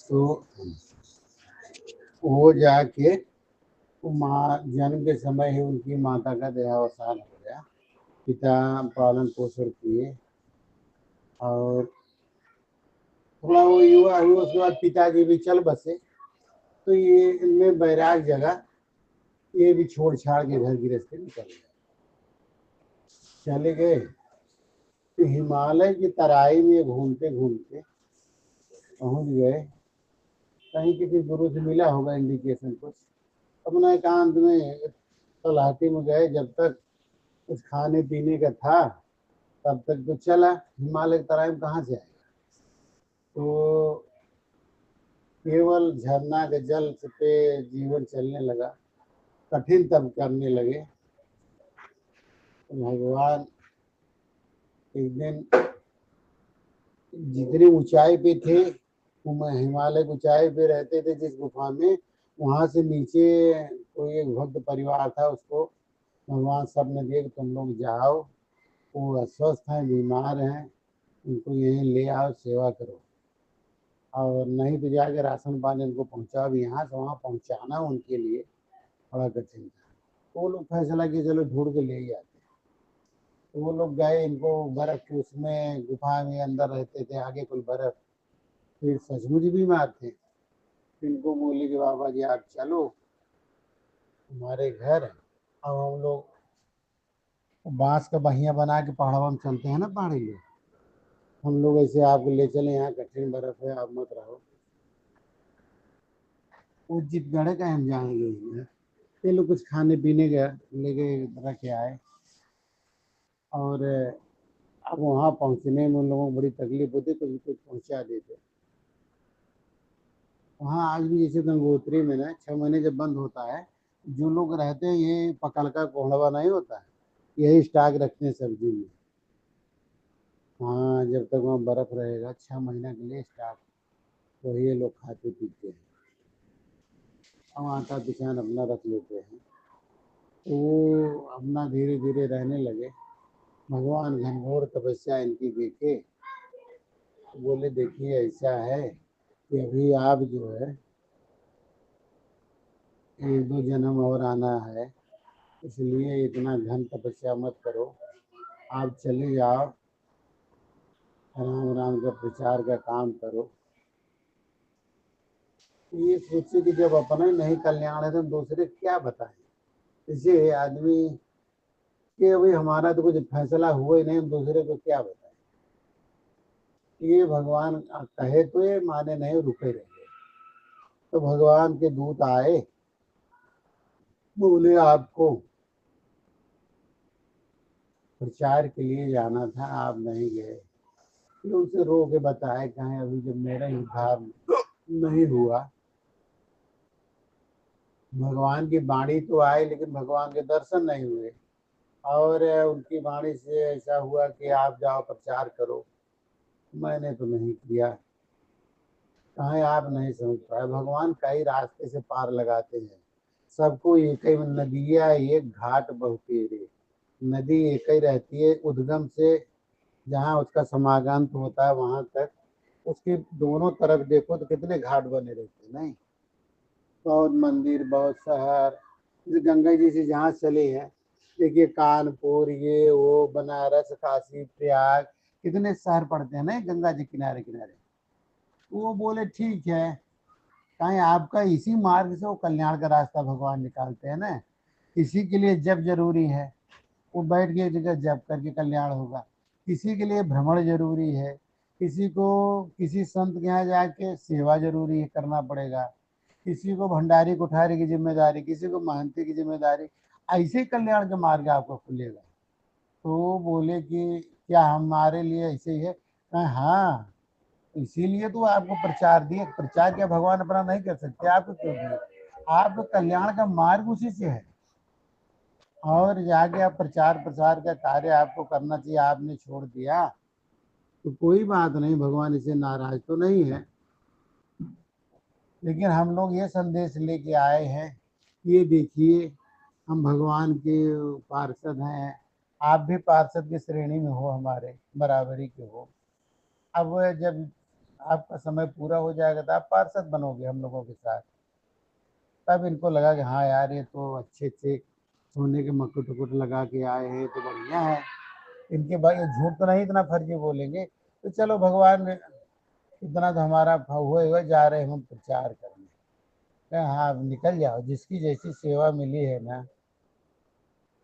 तो वो जाके माँ जन्म के समय ही उनकी माता का देहावसान हो गया। पिता पालन पोषण किए और थोड़ा वो युवा हुआ, उसके बाद पिताजी भी चल बसे। तो ये इनमें बैराग जगह, ये भी छोड़ छाड़ के घर गृहस्थी निकल गए। चले गए तो हिमालय की तराई में घूमते घूमते पहुंच गए। कहीं किसी गुरु से मिला होगा इंडिकेशन कुछ, अपना एकांत में तलाटी में गए। जब तक कुछ खाने पीने का था तब तक तो चला, हिमालय की तराई में कहाँ से आएगा। तो केवल झरना के जल पे जीवन चलने लगा, कठिन तब करने लगे। तो भगवान एक दिन जितनी ऊंचाई पे थे, वो हिमालय की ऊंचाई पे रहते थे जिस गुफा में, वहां से नीचे कोई एक भक्त परिवार था, उसको भगवान सब ने दिए कि तुम लोग जाओ, वो अस्वस्थ हैं, बीमार हैं, उनको यहीं ले आओ, सेवा करो, और नहीं तो जाके राशन पानी उनको पहुंचाओ। अब यहाँ से वहाँ पहुंचाना उनके लिए बड़ा कठिन था। तो वो लोग फैसला किए चलो ढूंढ के ले ही आते। तो वो लोग गए, इनको बर्फ के उसमें गुफा में अंदर रहते थे, आगे कोई बर्फ, फिर सचमुच बीमार थे। इनको बोले कि बाबा जी आप चलो हमारे घर। अब हम लोग बांस का बहिया बना के पहाड़वा में चलते हैं ना पहाड़ी लोग, हम लोग ऐसे आपको ले चले, यहाँ कठिन बर्फ है, आप मत रहो। उचित गढ़ का हम जाएंगे ही। ये लोग कुछ खाने पीने का लेके रख के आए, और अब वहाँ पहुँचने में उन लोगों को बड़ी तकलीफ होती, तो उनको पहुँचा देते। वहाँ आज भी जैसे गंगोत्री में ना 6 महीने जब बंद होता है, जो लोग रहते हैं ये पकड़ का कोहड़वा नहीं होता है, यही स्टॉक रखते हैं सब्जी में। हाँ, जब तक वहाँ बर्फ रहेगा 6 महीना के लिए स्टॉक, वही ये लोग खाते पीते हैं। अब आटा पिसान अपना रख लेते हैं। तो वो अपना धीरे धीरे रहने लगे। भगवान घनघोर तपस्या इनकी देखे, तो बोले देखिए ऐसा है कि अभी आप जो है 1-2 जन्म और आना है, इसलिए इतना घन तपस्या मत करो, आप चले जाओ, राम राम का प्रचार का काम करो। ये सोचे कि जब अपना ही नहीं कल्याण है तो दूसरे क्या बताएं। इसे आदमी कि अभी हमारा तो कुछ फैसला हुआ ही नहीं, हम दूसरे को क्या बताएं। ये भगवान कहे तो ये माने नहीं, रुके रहे। तो भगवान के दूत आए, बोले आपको प्रचार के लिए जाना था, आप नहीं गए। फिर उनसे रो के बताए कहें अभी जब मेरा ही उद्धार नहीं हुआ। भगवान की वाणी तो आई लेकिन भगवान के दर्शन नहीं हुए, और उनकी वाणी से ऐसा हुआ कि आप जाओ प्रचार करो, मैंने तो नहीं किया। कहें आप नहीं समझ पाए, भगवान कई रास्ते से पार लगाते हैं, सबको एक ही नदिया एक घाट बहती रे। नदी एक ही रहती है, उद्गम से जहाँ उसका समागम होता है वहां तक, उसके दोनों तरफ देखो तो कितने घाट बने रहते हैं। नहीं, बहुत मंदिर, बहुत शहर, जैसे गंगा जी से जहाँ चले हैं, देखिए कानपुर, ये वो बनारस, काशी, प्रयाग, कितने शहर पड़ते हैं ना गंगा जी किनारे किनारे। वो बोले ठीक है, कहीं आपका इसी मार्ग से वो कल्याण का रास्ता भगवान निकालते हैं ना। किसी के लिए जप जरूरी है, वो बैठ के एक जगह जप करके कल्याण होगा। किसी के लिए भ्रमण जरूरी है, किसी को किसी संत के यहाँ जाके सेवा जरूरी है, करना पड़ेगा। किसी को भंडारी कुठारी की जिम्मेदारी, किसी को महंती की जिम्मेदारी, ऐसे ही कल्याण का मार्ग आपको खुलेगा। तो वो बोले कि क्या हमारे लिए ऐसे ही है? कहा हाँ, इसीलिए तो आपको प्रचार दिए। प्रचार क्या भगवान अपना नहीं कर सकते, आपको क्यों दिए? आपका कल्याण का मार्ग उसी से है, और जाके आप प्रचार प्रसार का कार्य आपको करना चाहिए, आपने छोड़ दिया तो कोई बात नहीं, भगवान इसे नाराज तो नहीं है। लेकिन हम लोग ये संदेश लेके आए हैं, ये देखिए हम भगवान के पार्षद हैं, आप भी पार्षद की श्रेणी में हो, हमारे बराबरी के हो। अब जब आपका समय पूरा हो जाएगा तो आप पार्षद बनोगे हम लोगों के साथ। तब इनको लगा कि हाँ यार ये तो अच्छे अच्छे सोने के मुकुट उकुट लगा के आए हैं तो बढ़िया है, इनके भाई झूठ तो नहीं इतना फर्जी बोलेंगे, तो चलो भगवान ने इतना तो हमारा हुए हुए जा रहे हैं हम प्रचार करने। कहे हाँ अब निकल जाओ, जिसकी जैसी सेवा मिली है ना।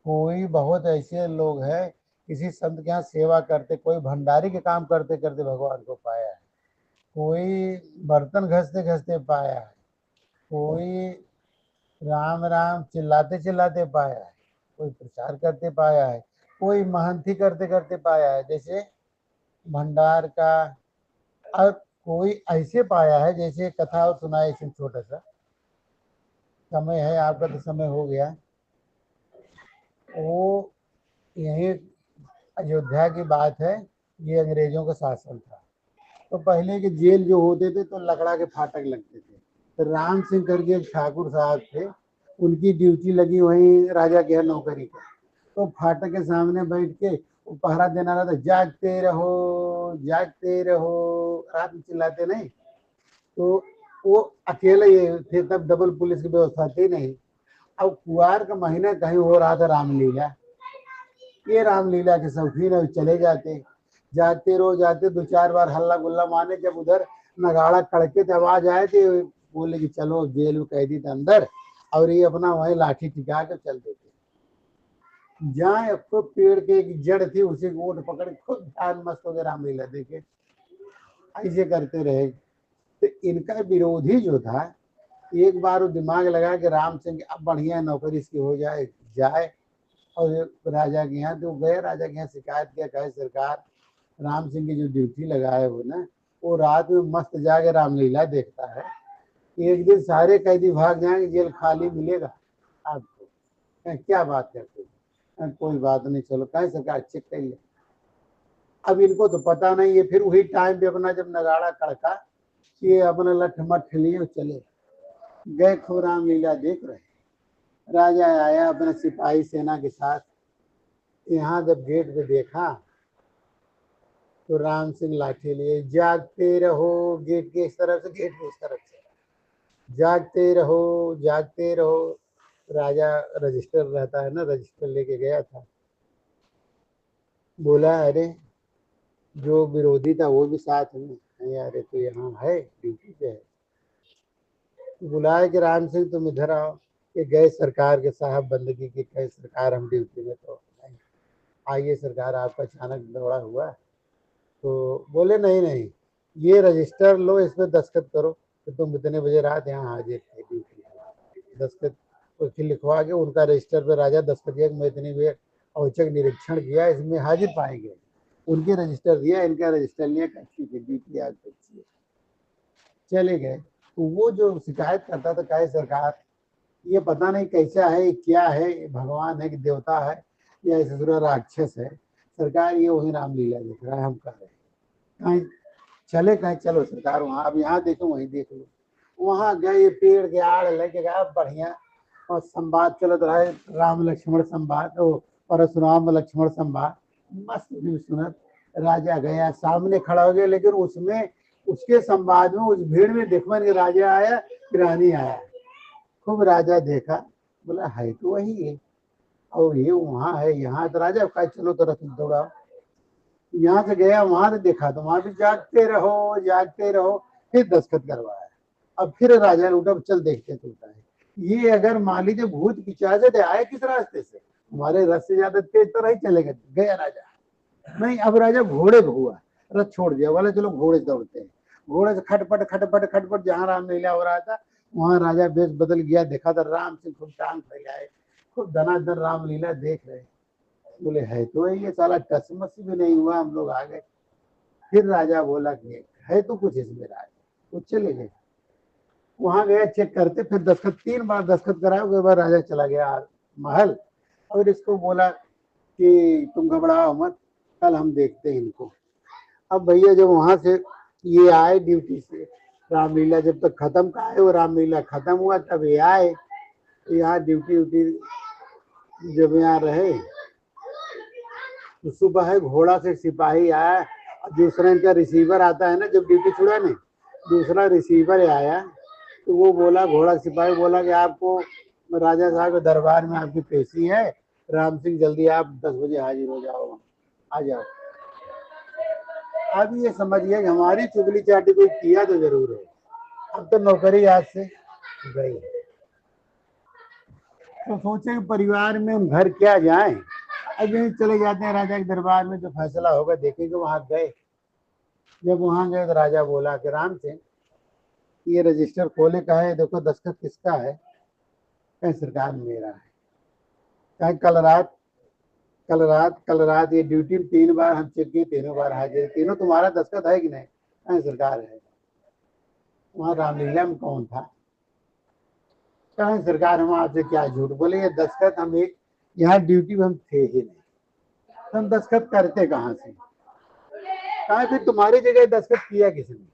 कोई बहुत ऐसे लोग हैं किसी संत के यहाँ सेवा करते, कोई भंडारी के काम करते करते भगवान को पाया है, कोई बर्तन घसते घसते पाया है, कोई राम राम चिल्लाते चिल्लाते पाया है, कोई प्रचार करते पाया है, कोई महंती करते करते पाया है जैसे भंडार का। और कोई ऐसे पाया है जैसे कथा और सुनाए इसमें छोटा सा समय है, आपका तो समय हो गया। वो यही अयोध्या की बात है, ये अंग्रेजों का शासन था। तो पहले के जेल जो होते थे तो लकड़ा के फाटक लगते थे, तो राम सिंह करके एक ठाकुर साहब थे, उनकी ड्यूटी लगी वहीं राजा के यहाँ नौकरी का। तो फाटक के सामने बैठ के वो पहरा देना रहता, जागते रहो जागते रहो, रात में चिल्लाते नहीं। तो वो अकेले ये थे, तब डबल पुलिस की व्यवस्था थी नहीं। अब कुआर का महीना कहीं हो रहा था रामलीला, ये रामलीला के शौकीन है, चले जाते, जाते रहो जाते, दो चार बार हल्ला गुल्ला माने, जब उधर नगाड़ा कड़के थे आवाज आए थे, बोले कि चलो जेल में कैदी थे अंदर, और ये अपना वही लाठी टिका कर चल देते। जहाँ तो पेड़ के एक जड़ थी उसे ओट पकड़ खुद ध्यान मस्त हो गए रामलीला देखे, ऐसे करते रहे। तो इनका विरोधी जो था, एक बार वो दिमाग लगा कि राम सिंह अब बढ़िया नौकरी इसकी हो जाए जाए, और राजा के यहाँ तो गए, राजा के यहाँ शिकायत किया, कहे सरकार राम सिंह की जो ड्यूटी लगाए हो ना, वो रात में मस्त जाके रामलीला देखता है, एक दिन सारे कैदी भाग जाएंगे, जेल खाली मिलेगा आपको। क्या बात करते हैं, कोई बात नहीं, चलो कहे सरकार चेक करिए। अब इनको तो पता नहीं है, फिर वही टाइम पे अपना जब नगाड़ा कड़का, ये अपना लठ मठ लिए चले गए, खूब रामलीला देख रहे। राजा आया अपने सिपाही सेना के साथ, यहाँ जब गेट पे देखा तो राम सिंह लाठी लिए, जागते रहो, गेट के इस तरफ से गेट के इस तरफ से, जागते रहो जागते रहो। राजा रजिस्टर रहता है ना, रजिस्टर लेके गया था, बोला अरे जो विरोधी था वो भी साथ में है, अरे तो यहाँ है ड्यूटी पे है। बुलाए कि राम सिंह तुम इधर आओ, कि गए सरकार के साहब बंदगी की, कहे सरकार हम ड्यूटी में तो नहीं, आइए सरकार आपका अचानक दौड़ा हुआ। तो बोले नहीं नहीं, ये रजिस्टर लो, इस पर दस्तखत करो कि तुम इतने बजे रात यहाँ हाजिर थे ड्यूटी। दस्तखत उसकी लिखवा के उनका रजिस्टर पे राजा दस्तखत दिया कि मैं इतनी देर औचक निरीक्षण किया, इसमें हाजिर पाए गए। उनके रजिस्टर दिया, इनका रजिस्टर लिया, ठीक है ड्यूटी आज अच्छी है, चले गए। तो वो जो शिकायत करता था, कहे सरकार ये पता नहीं कैसा है, क्या है, भगवान है कि देवता है या ऐसा राक्षस है, सरकार ये वही रामलीला देख रहा है, हम कह रहे हैं कहीं चले, कहीं चलो सरकार वहाँ, अब यहाँ देखो वहीं देख लो। वहाँ गए, पेड़ के आड़ लेके गया बढ़िया, और संवाद चलत रहे, राम लक्ष्मण संवाद, ओ परशुराम लक्ष्मण संवाद, मस्त भी सुनत। राजा गया सामने खड़ा हो गया, लेकिन उसमें उसके संवाद में उस भीड़ में देखवन के राजा आया कि रानी आया। खूब राजा देखा, बोला है तो वही है, और ये वहाँ है यहाँ, तो राजा कहा चलो तो रथ दौड़ा। यहाँ से गया वहां से देखा तो वहां भी जागते रहो जागते रहो, फिर दस्तखत करवाया। अब फिर राजा ने उठा, चल देखते तो है, ये अगर मान लीजिए भूत पिचाचे थे आए किस रास्ते से, हमारे रथ से ज्यादा तेज तो नहीं चलेगा। गया राजा, नहीं अब राजा घोड़े पे हुआ, रथ छोड़ दिया, बोला चलो घोड़े दौड़ते हैं। घोड़े से खटपट खटपट खटपट, जहाँ रामलीला हो रहा था वहां राजा बेश बदल गया, देखा था राम सिंह खूब टांग फैलाए, खूब धनाधन रामलीला देख रहे। बोले है तो ये साला टसमस भी नहीं हुआ, हम लोग आ गए। फिर राजा बोला कि है तो कुछ इसमें राज, वो चले गए। वहां गया चेक करते, फिर दस्तखत 3 बार दस्तखत कराया, उसके बाद राजा चला गया महल, और इसको बोला कि तुम घबराओ मत, कल हम देखते हैं इनको। अब भैया जब वहां से ये आए ड्यूटी से, रामलीला जब तक खत्म का है, वो रामलीला खत्म हुआ तब ये आए, यहाँ ड्यूटी व्यूटी जब यहाँ रहे, तो सुबह है घोड़ा से सिपाही आया, दूसरा इनका रिसीवर आता है ना, जब ड्यूटी छुड़ा नहीं, दूसरा रिसीवर आया तो वो बोला, घोड़ा सिपाही बोला कि आपको राजा साहब के दरबार में आपकी पेशी है, राम सिंह जल्दी आप 10 बजे हाजिर हो जाओ, आ जाओ। अब ये समझिए कि हमारी चुगली चाटी कोई किया तो जरूर है, अब तो नौकरी आज से गई। तो सोचे कि परिवार में हम घर क्या जाएं, अब यहीं चले जाते हैं राजा के दरबार में, जो फैसला होगा देखेंगे। वहां गए, जब वहां गए तो राजा बोला कि राम सिंह ये रजिस्टर खोले का है, देखो दस्तखत किसका है? कहीं सरकार मेरा है। कहीं कल रात ये ड्यूटी में 3 बार हम चेक किए, तीनों बार हाजिर, तीनों तुम्हारा दस्तखत है कि नहीं? कहीं सरकार है। वहां रामलीला में कौन था? कहीं सरकार, हम आपसे क्या झूठ बोले, ये दस्तखत हम एक यहाँ ड्यूटी में हम थे ही नहीं, हम दस्तखत करते कहाँ से? कहा फिर तुम्हारी जगह दस्तखत किया किसने?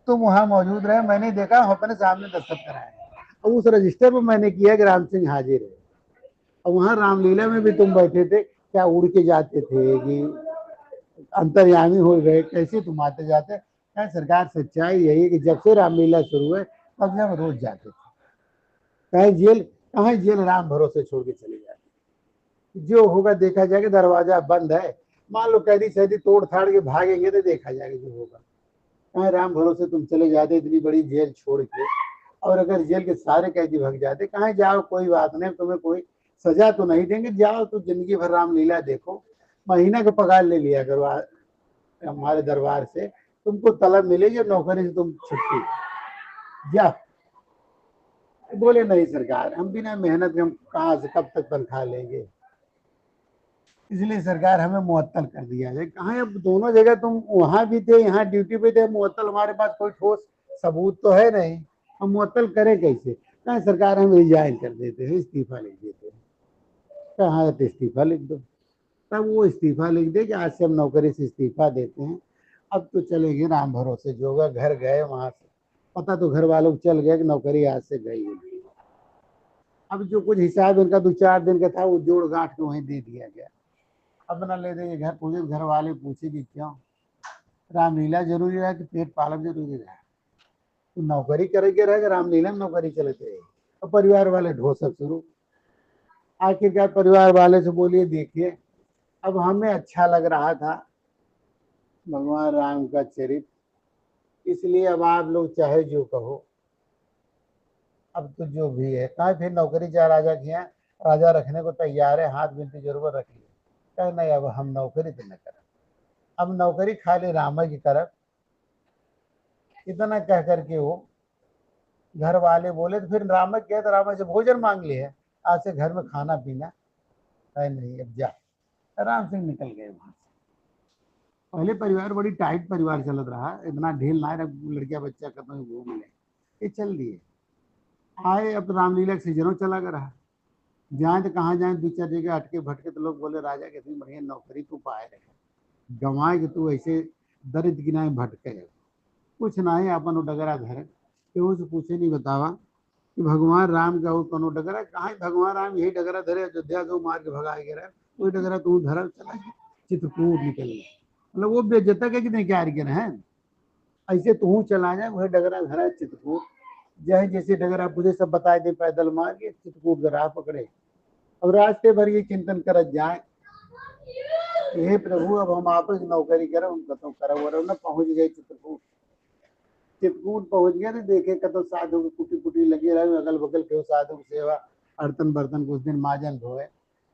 तुम वहां मौजूद रहे, मैंने देखा, हम अपने सामने दस्तखत कराए और उस रजिस्टर पर मैंने किया कि राम सिंह हाजिर है। और वहां रामलीला में भी तुम बैठे थे, क्या उड़ के जाते थे कि अंतर्यामी हो गए, कैसे तुम आते जाते? क्या सरकार, सच्चाई यही है कि जब से रामलीला शुरू है तब से हम रोज जाते थे। कहीं जेल राम भरोसे छोड़ के चले जाते, जो होगा देखा जाएगा, दरवाजा बंद है, मान लो कैदी शैदी तोड़ थाड़ के भागेंगे तो देखा जाएगा जो होगा। कहीं राम भरोसे तुम चले जाते इतनी बड़ी जेल छोड़ के, और अगर जेल के सारे कैदी भाग जाते, कहाँ जाओ कोई बात नहीं, तुम्हें कोई सजा तो नहीं देंगे, जाओ तो जिंदगी भर रामलीला देखो, महीना का पगार ले लिया करो हमारे दरबार से, तुमको तलब मिलेगी, नौकरी से तुम छुट्टी जा। बोले नहीं सरकार, हम बिना मेहनत के हम कहाँ से कब तक तनख्वाह लेंगे, इसलिए सरकार हमें मुअत्तल कर दिया जाए। कहाँ, अब दोनों जगह तुम वहां भी थे, यहाँ ड्यूटी पे थे, मुअत्तल हमारे पास कोई ठोस सबूत तो है नहीं, हम मुअत्तल करें कैसे? कहाँ सरकार हम रिजाइन कर देते हैं, इस्तीफा लिख देते हैं। कहाँ तो इस्तीफा लिख दो, तब वो इस्तीफा लिख दे कि आज से हम नौकरी से इस्तीफा देते हैं, अब तो चलेंगे राम भरोसे। जो होगा, घर गए वहां से पता तो घर वालों को चल गया कि नौकरी आज से गई है। अब जो कुछ हिसाब उनका 2-4 दिन का था वो जोड़ गांठ के वहीं दे दिया गया। अब ना ले देंगे, घर पूछे, घर वाले पूछे कि क्यों? रामलीला जरूरी रहा कि पेट पालन जरूरी रहा? तो नौकरी करके रहेगा, रामलीला में नौकरी चलते रहे। और परिवार वाले ढोसक शुरू। आखिरकार परिवार वाले से बोलिए, देखिए अब हमें अच्छा लग रहा था भगवान राम का चरित्र, इसलिए अब आप लोग चाहे जो कहो, अब तो जो भी है। कहा फिर नौकरी चाहे राजा की है, राजा रखने को तैयार है, हाथ बिनती जरूर रख लिए। कहे नहीं, अब हम नौकरी तो न करें, अब नौकरी खाली राम की तरफ। इतना कह करके वो घर वाले बोले, तो फिर राम क्या, तो राम से भोजन मांग लिए, आज से घर में खाना पीना है नहीं, अब जा। राम सिंह निकल गए वहां से। पहले परिवार बड़ी टाइट परिवार चलत रहा, इतना ढील ना लड़किया बच्चा खत्म घूम ले, ये चल दिए आए। अब रामलीला के सीजनों चला गया रहा, जाए तो कहाँ जाए, 2-4 जगह अटके भटके तो लोग बोले राजा के इतनी बढ़िया नौकरी तू पाए रहे, गंवाए कि तू ऐसे दरिद्र गिनाए भटके है। कुछ ना है, अपन वो डगरा धरे, केहू से पूछे नहीं बतावा कि भगवान राम का वो कोनो डगरा, कहाँ भगवान राम यही डगरा धरे, अयोध्या को मार के भगा के रहे, वही डगरा तू धरा चला गया, चित्रकूट निकल गया। मतलब वो बेइज्जत के नहीं क्या है, ऐसे तू चला जाए, वही डगरा धरा चित्रकूट। जय जैसे डगरा पूछे सब बताए दे, पैदल मार के चित्रकूट गरा पकड़े। अब रास्ते भर ये चिंतन करत जाए, हे प्रभु अब हम आपस नौकरी करें, उनका तो करो न। पहुंच गए चित्रकूट। चित्रकूट पहुंच गए तो देखे कतो साधु की कुटी कुटी लगी रहे, अगल बगल के साधु की सेवा, अर्तन बर्तन कुछ दिन माजन धोए,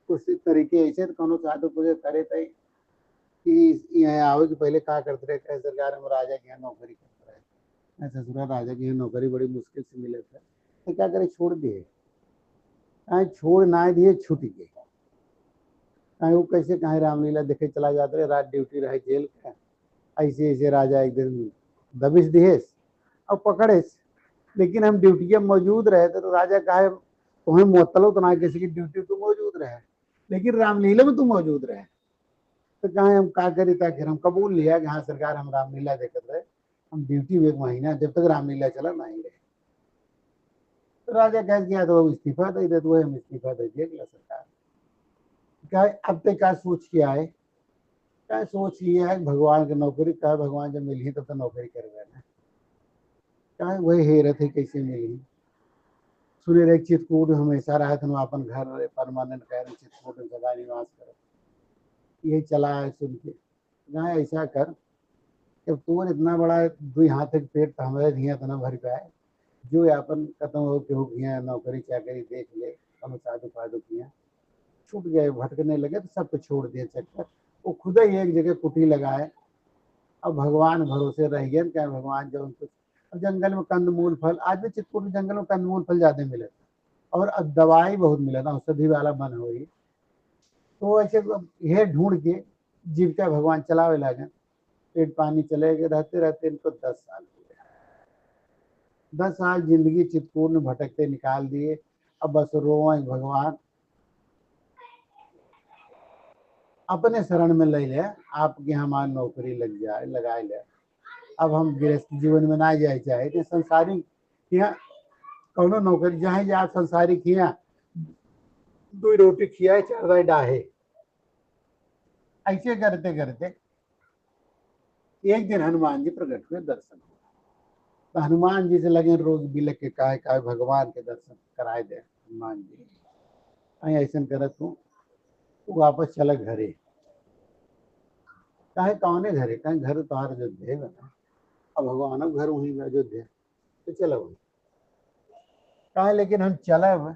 कुछ तरीके ऐसे तो कोनो साधु पूजे करे थे कि यहाँ आओ कि पहले कहा करते रहे, कहे सरकार हम राजा के यहाँ नौकरी करते रहे, ससुरा राजा की यहाँ नौकरी बड़ी मुश्किल से मिले थे, तो क्या करे, छोड़ दिए। छोड़ ना दिए, छूट गए। वो कैसे कहीं रामलीला देखे चला जाता रहे, रात ड्यूटी रहे जेल का, ऐसे ऐसे राजा एक दिन दबिश दिए और पकड़े। लेकिन हम ड्यूटी में मौजूद रहे थे, तो राजा कहे तुम्हें मुअत्तलो तो ना किसी की ड्यूटी तो मौजूद रहे, लेकिन रामलीला में तुम मौजूद रहे, तो कहे हम का करी ताकि हम कबूल लिया कि हाँ सरकार हम रामलीला देखते रहे, हम ड्यूटी में 1 महीना जब तक रामलीला चला नहीं रहे। तो राजा कह गया तो इस्तीफा दे दे, तो हम इस्तीफा दे दिया सरकार। क्या अब तक क्या सोच के आए क्या सोच ये है भगवान की नौकरी का, भगवान जब मिली तब तो नौकरी करवे ना, क्या वही हेरत है कैसे मिली। सुने रहे चित्रकूट हमेशा रहा था अपन घर परमानेंट कह रहे चित्रकूट में सदा निवास कर, यही चला है सुन के। कहा ऐसा कर, जब तू इतना बड़ा दुई हाथ के पेट तो हमारे दिया इतना भर पाए, जो यापन खत्म हो के हो गया नौकरी चाकरी देख ले, हम साधु फाधु किया, छूट गए भटकने लगे तो सब कुछ छोड़ दिए चक्कर। वो खुद ही एक जगह कुटी लगाए, अब भगवान भरोसे रह गए क्या, भगवान जो उनको। अब जंगल में कंदमूल फल, आज भी चित्रकूट जंगल में कंदमूल फल ज्यादा मिले, और अब दवाई बहुत मिले ना, औषधि वाला बन हुई। तो ऐसे ये ढूंढ के जीविका भगवान चलावे लगे, पेट पानी चले गए, रहते रहते इनको 10 साल हो गए। 10 साल जिंदगी चित्रकूट में भटकते निकाल दिए। अब बस रोए भगवान अपने शरण में ले ले, आपके हमारी नौकरी लग जाए, लगाए ले। अब हम गृहस्थ जीवन में ना जाए चाहे तो संसारी यहाँ कौनो नौकरी जहाँ जा संसारी किया, दो रोटी खिया चार राय डाहे। ऐसे करते करते एक दिन हनुमान जी प्रकट हुए, दर्शन हुआ। तो हनुमान जी से लगे रोज बिलक के काय भगवान के दर्शन कराए दे हनुमान जी। ऐसा करत हूँ, वापस चला घरे। काहे कौने घरे, कहीं घर तोहार अयोध्या बना, अब भगवान अब घर वहीं अयोध्या, तो चलो कहा लेकिन हम चलब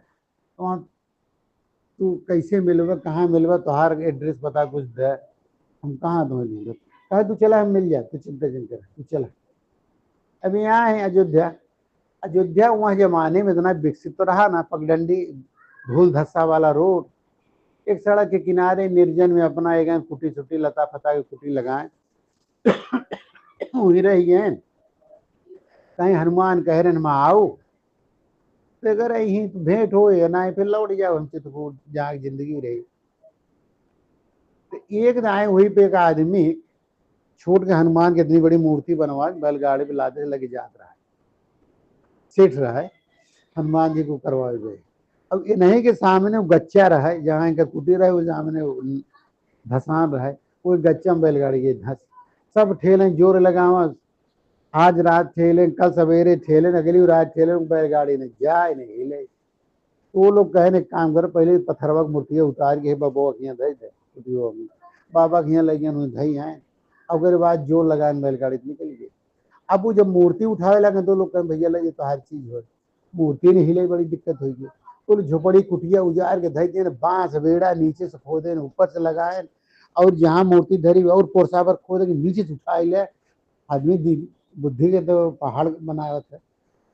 तो वहाँ तू कैसे मिलबा, कहाँ मिलबा, तोहार एड्रेस पता कुछ दे, हम कहाँ तुम्हें ढूंढे। कहा तू चला हम मिल जाए, तू चिंता जिन कर, तू चला। अभी यहाँ है अयोध्या। अयोध्या वहाँ जमाने में इतना विकसित तो रहा ना, पगडंडी धूल धस्सा वाला रोड, एक सड़क के किनारे निर्जन में अपना एक कुटी छुटी लता फता की कुटी लगाए वहीं रह गए। कहीं हनुमान कह रहे मैं आओ, तो अगर यही भेंट हो या ना फिर लौट जाओ हम चित्रकूट जहाँ जिंदगी रही। तो एक दाएं वहीं पे एक आदमी छोट के हनुमान की इतनी बड़ी मूर्ति बनवा बैलगाड़ी पे लादे लगे जात रहा है, सेठ रहा है, हनुमान जी को करवाए गए। अब इन्हीं के सामने गच्चा रहा है, जहाँ इनका कुटीर रहे वो सामने धसान रहा है, वो गच्चा में बैलगाड़ी के धस सब ठेले जोर लगावा। आज रात ठेले, कल सवेरे ठेले, अगली रात ठेले, बैलगाड़ी ने जाए नहीं हिले। तो वो लोग कहे काम कर, पहले पत्थरवा की मूर्तियाँ उतार के बाबा अखियाँ धई दे, बाबा अखियाँ लगी धई आए। अगर बाद जोर लगाए बैलगाड़ी निकल गई। अब वो जब मूर्ति उठावे लगे तो लोग कहे भैया लगे तो हर चीज हो, मूर्ति नहीं हिले, बड़ी दिक्कत होगी। तो झोपड़ी कुटिया उजाड़ के धई दे, बांस बेड़ा नीचे से खोदे, ऊपर से लगाए, और जहाँ मूर्ति धरी और कोरसा पर खोदे के नीचे से उठाए ले। आदमी बुद्धि के तो पहाड़ बनाया था,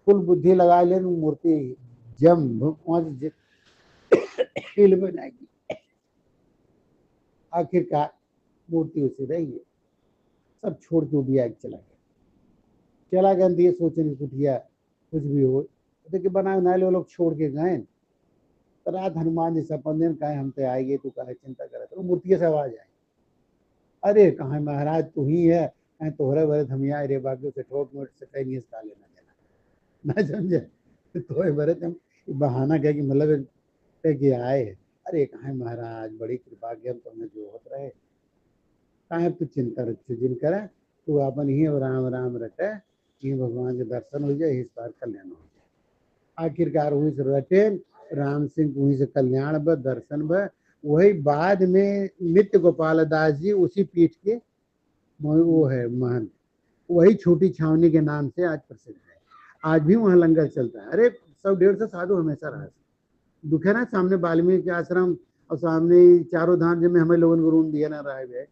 कुल बुद्धि लगा ले मूर्ति जम हिल बनाएगी। आखिरकार मूर्ति उसे रही है, सब छोड़ के उबिया चला गया। चला गया दिए सोचने कुटिया कुछ भी हो, देखिए बनाए बनाए लोग छोड़ के गए। तो रात हनुमान जी सपन दिन कहे हम तो आएंगे, तू कहे चिंता करे, तो मूर्ति से आवाज आई, अरे कहा महाराज तू ही है, कहीं तोहरे भरे धमिया रे बाकी से ठोक मोट से कहीं नहीं खा लेना देना ना, समझे। तो भरे तुम बहाना कह कि मतलब कि आए। अरे कहा महाराज बड़ी कृपा के हम तुम्हें जो होत रहे, कहे तू चिंता रखे जिन करे, तू अपन ही राम राम रटे, ये भगवान के दर्शन हो जाए, इस बार कल्याण हो जाए। आखिरकार वहीं से रटे राम सिंह, वहीं से कल्याण ब दर्शन ब। वही बाद में नित्य गोपाल दास जी उसी पीठ के वो है महंत, वही छोटी छावनी के नाम से आज प्रसिद्ध है। आज भी वहाँ लंगर चलता है। अरे 100-150 साधु हमेशा रहा, दुखे ना सामने वाल्मीकि आश्रम और सामने चारों धाम जिनमें हमें लोगों को रूम दिया ना रहा है,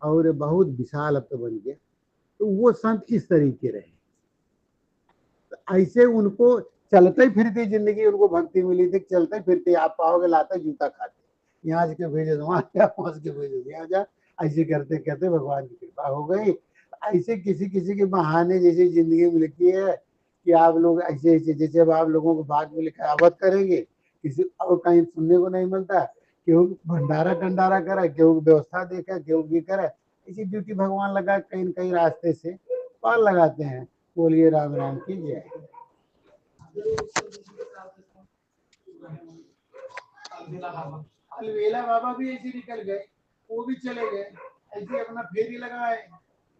और बहुत विशाल अब तो बन गया। तो वो संत इस तरीके रहे, तो ऐसे उनको चलते फिरते जिंदगी उनको भक्ति मिली थी, चलते फिरते आप पाओगे लाते जूता खाते, यहाँ के भेजे वहां जा, वहां के भेजे यहाँ जा, ऐसे करते करते भगवान की कृपा हो गई। ऐसे किसी किसी के बहाने जैसे जिंदगी में लिखी है कि आप लोग ऐसे ऐसे, जैसे अब आप लोगों को भाग में लिखा अवध करेंगे, किसी और कहीं सुनने को नहीं मिलता, केहू भंडारा टंडारा करे, केहू व्यवस्था देखा, केहू भी करे, इसी ड्यूटी भगवान लगा कहीं न कहीं रास्ते से पार लगाते हैं। बोलिए राम राम की जय। अलवेला बाबा भी ऐसे निकल गए, वो भी चले गए। ऐसे अपना फेरी लगाए,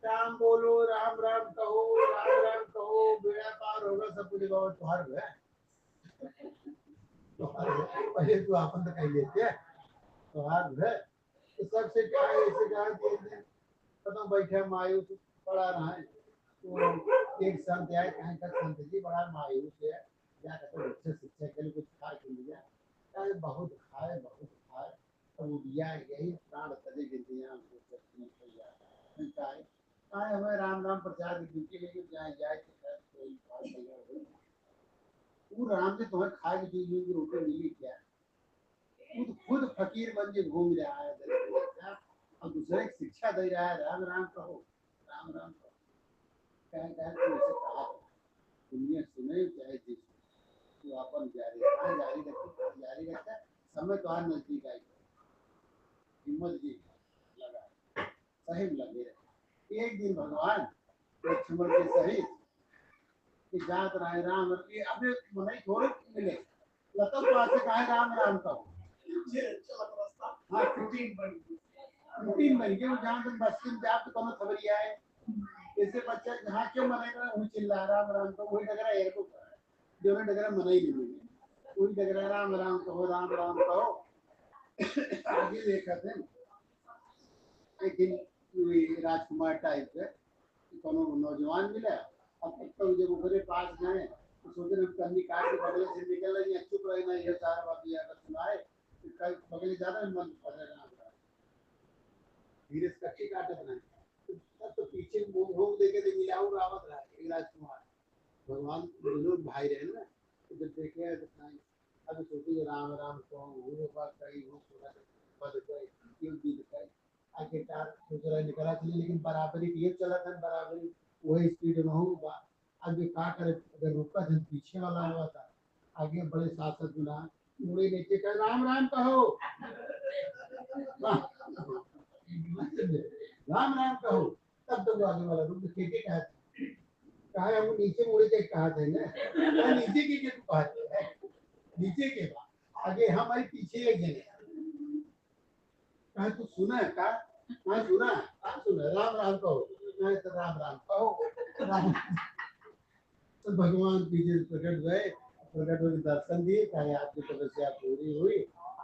राम बोलो, राम राम कहो, राम राम कहो, बेड़ा पार होगा, सब कुछ होगा, तुम्हार है पहले तो आपन तो कह लेते हैं तुम्हार है। तो सबसे क्या है, ऐसे कहा कि एक दिन पता बैठे मायूस पड़ा रहा है, तो एक संत आए, कहें का संत जी बड़ा मायूस है, क्या कहते हैं उच्च शिक्षा के लिए कुछ खा के लिया, अरे बहुत खाए बहुत खाए, तो उड़िया यही प्राण तले गिरते हैं आए हमें राम राम प्रचार की ड्यूटी लेके जाए जाए कोई बात नहीं है। वो राम से तुम्हें खाए की चीज की रोटी मिली क्या, खुद फकीर बन के घूम रहा है और दूसरे की शिक्षा दे रहा है, राम राम कहो, राम राम कहो, कह कह तो उसे कहा दुनिया सुने चाहे जिस तो अपन जारी रखता समय तो आज नजदीक आई, हिम्मत जी लगा सही लगे रहे। एक दिन भगवान लक्ष्मण के सहित कि जात रहे राम ये अपने मन थोड़े मिले लता पास से कहा राम राम कहो, हाँ रूटीन बन गया, जहाँ तक बस जाप तो कोनो खबरिया है, जैसे बच्चा जहाँ क्यों मनेगा वही चिल्ला राम राम तो वही डगरा है को जो डगरा मना ही नहीं मिले वही डगरा राम राम कहो आगे देखा थे लेकिन राजकुमार टाइप के कोनो नौजवान मिला, अब तो जब ऊपरे पास गए तो सोचे हम कन्नी काट के बगले से निकल रही है, चुप रहना ये सारा बात ये अगर सुनाए तो कल बगले ज्यादा मन पड़ रहा है, धीरे से कच्ची काटत नहीं तब तो पीछे मुंह घूम देके तो मिलाऊ रावत रहा है राजकुमार, भगवान दोनों भाई रहे ना, तो जब देखे तो नहीं अब सोचे राम राम को वो बात कही वो पूरा पद गए क्यों जीत गए आखिरकार सोच रहा निकला चलिए, लेकिन बराबरी ये चला था बराबरी वही स्पीड में हो आगे का करे, अगर रुका था पीछे वाला हुआ था, आगे बड़े शासक गुना मुड़े नीचे कर राम राम कहो राम राम कहो, तब तो आगे वाला रुक के कहा कहा हम नीचे मुड़े के कहा थे ना नीचे के तू कहते है नीचे के बाद आगे हमारे पीछे एक जने कहा तू सुना का मैं सुना आप सुना राम राम कहो, मैं तो राम राम कहो राम तो भगवान पीछे प्रकट गए, प्रकट होकर दर्शन दिए, कहे आपकी तपस्या पूरी हुई,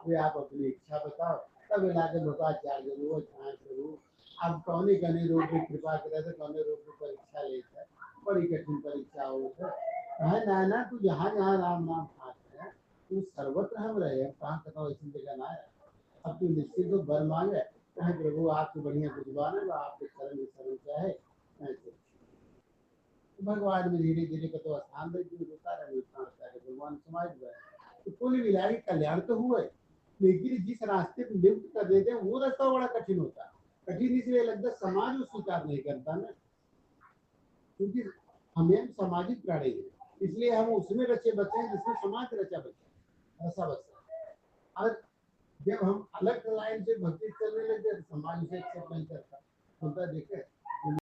वे आप अपनी इच्छा बताओ, तब इलाके लोकाचार्य जरूर ध्यान जरूर आप कौन कने रोग की कृपा करे थे कौन रोग की परीक्षा लेते बड़ी कठिन परीक्षा हो कहे ना ना तू जहाँ जहाँ राम नाम खाते हैं तू सर्वत्र हम रहे कहाँ कथा ऐसी जगह ना है, अब तू निश्चित तो वर मांगे कहे प्रभु आपकी बढ़िया बुझवान है आपके शरण शरण चाहे ऐसे भगवान में धीरे धीरे का तो स्थान होता रहे भगवान समाज गए तो कुल मिला के कल्याण तो हुए, लेकिन जिस रास्ते पे नियुक्त कर देते हैं वो रास्ता बड़ा कठिन होता है, कठिन इसलिए लगता है समाज वो स्वीकार नहीं करता ना, क्योंकि हमें सामाजिक प्राणी है इसलिए हम उसमें रचे बचे हैं जिसमें समाज रचा बचा ऐसा बचा, और जब हम अलग लाइन से भक्ति चलने लगे तो समाज उसे एक्सेप्ट नहीं करता, बोलता देखे